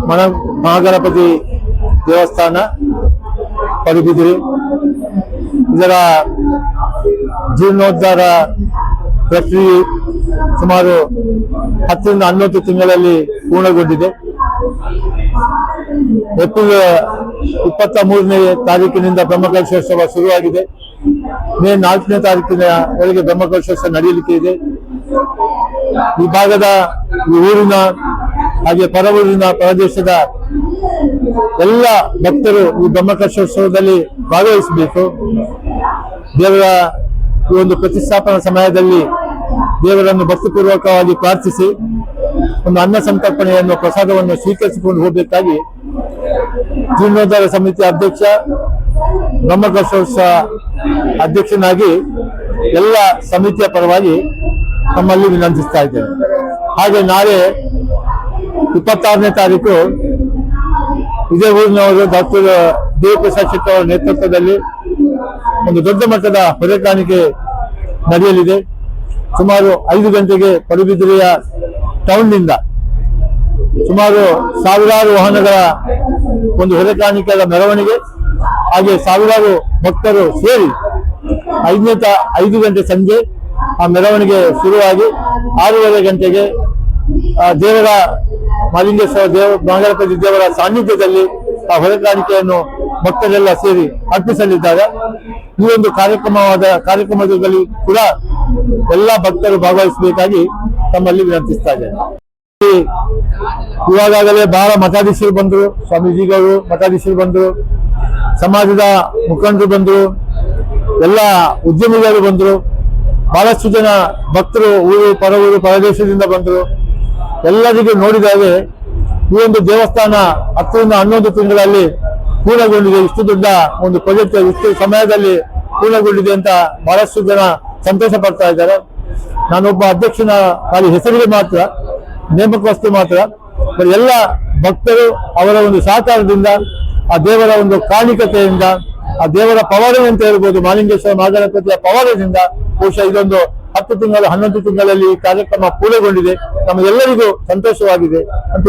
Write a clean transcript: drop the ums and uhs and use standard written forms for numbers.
ಮಹಾಗಣಪತಿ ದೇವಸ್ಥಾನ ಪಡುಬಿದ್ರಿ ಇದರ ಜೀರ್ಣೋದ್ಧಾರ ಪ್ರಕ್ರಿಯೆ ಸುಮಾರು 10 ರಿಂದ 11 ತಿಂಗಳಲ್ಲಿ ಪೂರ್ಣಗೊಂಡಿದೆ. ಏಪ್ರಿಲ್ 23ನೇ ತಾರೀಕಿನಿಂದ ಬ್ರಹ್ಮಕಲಶೋತ್ಸವ ಶುರುವಾಗಿದೆ. ಮೇ 4ನೇ ತಾರೀಕಿನವರೆಗೆ ಬ್ರಹ್ಮಕಲಶೋತ್ಸವ ನಡೆಯಲಿಕ್ಕೆ ಇದೆ. ಈ ಭಾಗದ ಈ ಊರಿನ ಹಾಗೆ ಪರವೂರಿನ ಪ್ರದೇಶದ ಎಲ್ಲ ಭಕ್ತರು ಈ ಬ್ರಹ್ಮಕಲಶೋತ್ಸವದಲ್ಲಿ ಭಾಗವಹಿಸಬೇಕು. ದೇವರ ಈ ಒಂದು ಪ್ರತಿಷ್ಠಾಪನಾ ಸಮಯದಲ್ಲಿ ದೇವರನ್ನು ಭಕ್ತಿಪೂರ್ವಕವಾಗಿ ಪ್ರಾರ್ಥಿಸಿ ಒಂದು ಅನ್ನ ಸಂತರ್ಪಣೆಯನ್ನು ಪ್ರಸಾದವನ್ನು ಸ್ವೀಕರಿಸಿಕೊಂಡು ಹೋಗಬೇಕಾಗಿ ಜೀರ್ಣೋದ್ಧಾರ ಸಮಿತಿ ಅಧ್ಯಕ್ಷ, ಬ್ರಹ್ಮಕಲಶೋತ್ಸವ ಅಧ್ಯಕ್ಷನಾಗಿ ಎಲ್ಲ ಸಮಿತಿಯ ಪರವಾಗಿ ತಮ್ಮಲ್ಲಿ ವಿನಂತಿಸ್ತಾ ಇದ್ದೇನೆ. ಹಾಗೆ ನಾಳೆ 26ನೇ ತಾರೀಕು ಇದೇ ಊರಿನವರು ಡಾಕ್ಟರ್ ದೇವಪ್ರಸಾದ್ ಶೆಟ್ಟಿ ಅವರ ನೇತೃತ್ವದಲ್ಲಿ ಒಂದು ದೊಡ್ಡ ಮಟ್ಟದ ಹೊರೆಕಾಣಿಕೆ ನಡೆಯಲಿದೆ. ಸುಮಾರು 5 ಗಂಟೆಗೆ ಪಡುಬಿದ್ರಿಯ ಟೌನ್ನಿಂದ ಸುಮಾರು ಸಾವಿರಾರು ವಾಹನಗಳ ಒಂದು ಹೊರೆಕಾಣಿಕೆಯ ಮೆರವಣಿಗೆ ಹಾಗೆ ಸಾವಿರಾರು ಭಕ್ತರು ಸೇರಿ 5 ಗಂಟೆ ಸಂಜೆ ಆ ಮೆರವಣಿಗೆ ಶುರುವಾಗಿ 6:30 ಗಂಟೆಗೆ ದೇವರ ಮಹಾಲಿಂಗೇಶ್ವರ ಮಹಾಗಣಪತಿ ದೇವರ ಸಾನ್ನಿಧ್ಯದಲ್ಲಿ ಆ ಹೊರೆಕಾಣಿಕೆಯನ್ನು ಭಕ್ತರೆಲ್ಲ ಸೇರಿ ಅರ್ಪಿಸಲಿದ್ದಾರೆ. ಈ ಒಂದು ಕಾರ್ಯಕ್ರಮದಲ್ಲಿ ಕೂಡ ಎಲ್ಲ ಭಕ್ತರು ಭಾಗವಹಿಸಬೇಕಾಗಿ ತಮ್ಮಲ್ಲಿ ವಿನಂತಿಸ್ತಾ ಇದ್ದೇನೆ. ಇವಾಗಲೇ ಬಹಳ ಮಠಾಧೀಶರು ಬಂದರು, ಸ್ವಾಮೀಜಿಗಳು ಮಠಾಧೀಶರು ಬಂದರು, ಸಮಾಜದ ಮುಖಂಡರು ಬಂದರು, ಎಲ್ಲ ಉದ್ಯಮಿಗಳು ಬಂದರು, ಬಹಳಷ್ಟು ಜನ ಭಕ್ತರು ಊರು ಪರದೇಶದಿಂದ ಬಂದರು. ಎಲ್ಲರಿಗೂ ನೋಡಿದಾಗ ಈ ಒಂದು ದೇವಸ್ಥಾನ 10 ರಿಂದ 11 ತಿಂಗಳಲ್ಲಿ ಪೂರ್ಣಗೊಂಡಿದೆ. ಇಷ್ಟು ದೊಡ್ಡ ಒಂದು ಪ್ರಾಜೆಕ್ಟ್ ಇಷ್ಟು ಸಮಯದಲ್ಲಿ ಪೂರ್ಣಗೊಂಡಿದೆ ಅಂತ ಬಹಳಷ್ಟು ಜನ ಸಂತೋಷ ಪಡ್ತಾ ಇದ್ದಾರೆ. ನಾನೊಬ್ಬ ಅಧ್ಯಕ್ಷನ ಖಾಲಿ ಹೆಸರಿಗೆ ಮಾತ್ರ, ನೇಮಕವಸ್ತು ಮಾತ್ರ, ಎಲ್ಲ ಭಕ್ತರು ಅವರ ಒಂದು ಸಹಕಾರದಿಂದ, ಆ ದೇವರ ಒಂದು ಕಾಣಿಕತೆಯಿಂದ, ಆ ದೇವರ ಪವಾಡ ಅಂತ ಹೇಳ್ಬೋದು, ಮಹಾಲಿಂಗೇಶ್ವರ ಮಹಾಗಣಪತಿಯ ಪವಾಡದಿಂದ ಬಹುಶಃ ಇದೊಂದು 10 ತಿಂಗಳು 11 ತಿಂಗಳಲ್ಲಿ ಈ ಕಾರ್ಯಕ್ರಮ ಪೂರ್ಣಗೊಂಡಿದೆ. ನಮಗೆಲ್ಲರಿಗೂ ಸಂತೋಷವಾಗಿದೆ ಅಂತ